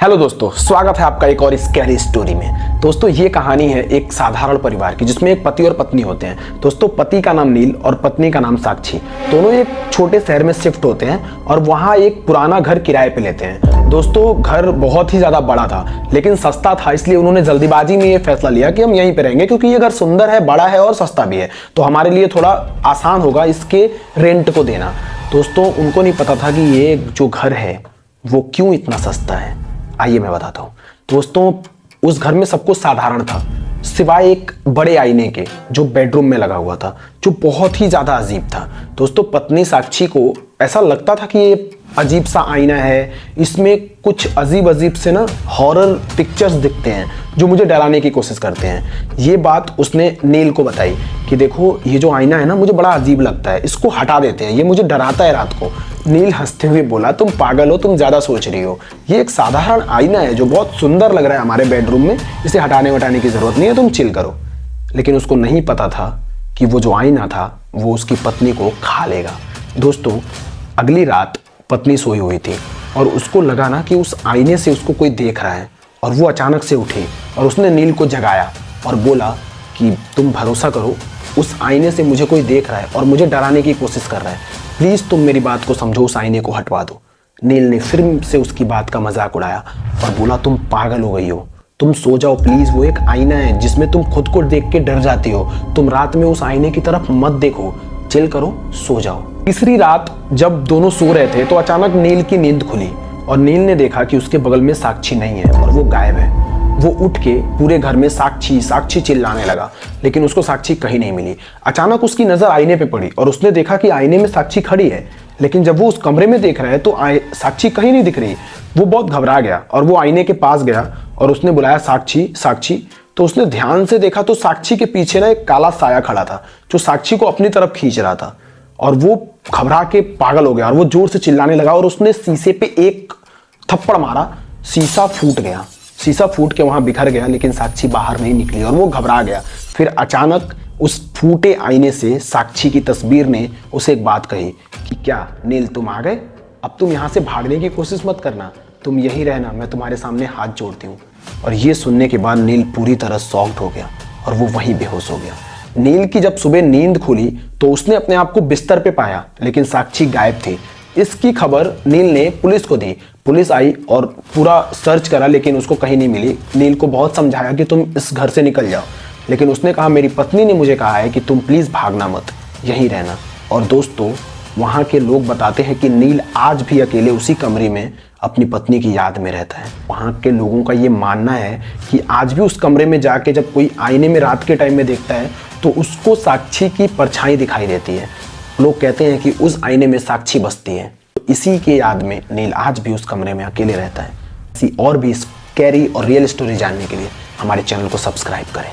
Hello दोस्तों, स्वागत है आपका एक और स्कैरी स्टोरी में। दोस्तों ये कहानी है एक साधारण परिवार की जिसमें एक पति और पत्नी होते हैं। दोस्तों पति का नाम नील और पत्नी का नाम साक्षी। दोनों एक छोटे शहर में शिफ्ट होते हैं और वहाँ एक पुराना घर किराए पे लेते हैं। दोस्तों घर बहुत ही ज़्यादा बड़ा था लेकिन सस्ता था, इसलिए उन्होंने जल्दीबाजी में ये फैसला लिया कि हम यहीं पे रहेंगे क्योंकि ये घर सुंदर है, बड़ा है और सस्ता भी है, तो हमारे लिए थोड़ा आसान होगा इसके रेंट को देना। दोस्तों उनको नहीं पता था कि ये जो घर है वो क्यों इतना सस्ता है। आइए मैं बताता हूँ। दोस्तों उस घर में सब कुछ साधारण था सिवाय एक बड़े आईने के जो बेडरूम में लगा हुआ था, जो बहुत ही ज़्यादा अजीब था। दोस्तों पत्नी साक्षी को ऐसा लगता था कि ये अजीब सा आईना है, इसमें कुछ अजीब अजीब से ना हॉरर पिक्चर्स दिखते हैं जो मुझे डराने की कोशिश करते हैं। ये बात उसने नील को बताई कि देखो ये जो आईना है ना मुझे बड़ा अजीब लगता है, इसको हटा देते हैं, ये मुझे डराता है रात को। नील हंसते हुए बोला, तुम पागल हो, तुम ज़्यादा सोच रही हो, ये एक साधारण आईना है जो बहुत सुंदर लग रहा है हमारे बेडरूम में, इसे हटाने वटाने की ज़रूरत नहीं है, तुम चिल करो। लेकिन उसको नहीं पता था कि वो जो आईना था वो उसकी पत्नी को खा लेगा। दोस्तों अगली रात पत्नी सोई हुई थी और उसको लगा ना कि उस आईने से उसको कोई देख रहा है, और वो अचानक से उठी और उसने नील को जगाया और बोला कि तुम भरोसा करो, उस आईने से मुझे कोई देख रहा है और मुझे डराने की कोशिश कर रहा है, प्लीज़ तुम मेरी बात को समझो, उस आईने को हटवा दो। नील ने फिर से उसकी बात का मजाक उड़ाया और बोला, तुम पागल हो गई हो, तुम सो जाओ प्लीज़, वो एक आईना है जिसमें तुम खुद को देख के डर जाती हो, तुम रात में उस आईने की तरफ मत देखो, चिल करो, सो जाओ। तीसरी रात जब दोनों सो रहे थे तो अचानक नील की नींद खुली और नील ने देखा कि उसके बगल में साक्षी नहीं है और वो गायब है। वो उठ के पूरे घर में साक्षी साक्षी चिल्लाने लगा, लेकिन उसको साक्षी कहीं नहीं मिली। अचानक उसकी नज़र आईने पे पड़ी और उसने देखा कि आईने में साक्षी खड़ी है, लेकिन जब वो उस कमरे में देख रहा है तो साक्षी कहीं नहीं दिख रही। वो बहुत घबरा गया और वो आईने के पास गया और उसने बुलाया, साक्षी साक्षी। तो उसने ध्यान से देखा तो साक्षी के पीछे ना एक काला साया खड़ा था जो साक्षी को अपनी तरफ खींच रहा था, और वो घबरा के पागल हो गया और वो जोर से चिल्लाने लगा और उसने शीशे पे एक थप्पड़ मारा। शीशा फूट गया, शीशा फूट के वहां बिखर गया, लेकिन साक्षी बाहर नहीं निकली और वो घबरा गया। फिर अचानक उस फूटे आईने से साक्षी की तस्वीर ने उसे एक बात कही कि क्या नील तुम आ गए, अब तुम यहाँ से भागने की कोशिश मत करना, तुम यही रहना, मैं तुम्हारे सामने हाथ जोड़ती हूँ। और ये सुनने के बाद नील पूरी तरह शॉक्ड हो गया और वो वहीं बेहोश हो गया। नील की जब सुबह नींद खुली तो उसने अपने आप को बिस्तर पे पाया, लेकिन साक्षी गायब थी। इसकी खबर नील ने पुलिस को दी। पुलिस आई और पूरा सर्च करा, लेकिन उसको कहीं नहीं मिली। नील को बहुत समझाया कि तुम इस घर से निकल जाओ, लेकिन उसने कहा, मेरी पत्नी ने मुझे कहा है कि तुम प्लीज़ भागना मत, यहीं रहना। और दोस्तों वहाँ के लोग बताते हैं कि नील आज भी अकेले उसी कमरे में अपनी पत्नी की याद में रहता है। वहाँ के लोगों का ये मानना है कि आज भी उस कमरे में जाके जब कोई आईने में रात के टाइम में देखता है तो उसको साक्षी की परछाई दिखाई देती है। लोग कहते हैं कि उस आईने में साक्षी बसती है। तो इसी के याद में नील आज भी उस कमरे में अकेले रहता है। ऐसी और भी स्कैरी और रियल स्टोरी जानने के लिए हमारे चैनल को सब्सक्राइब करें।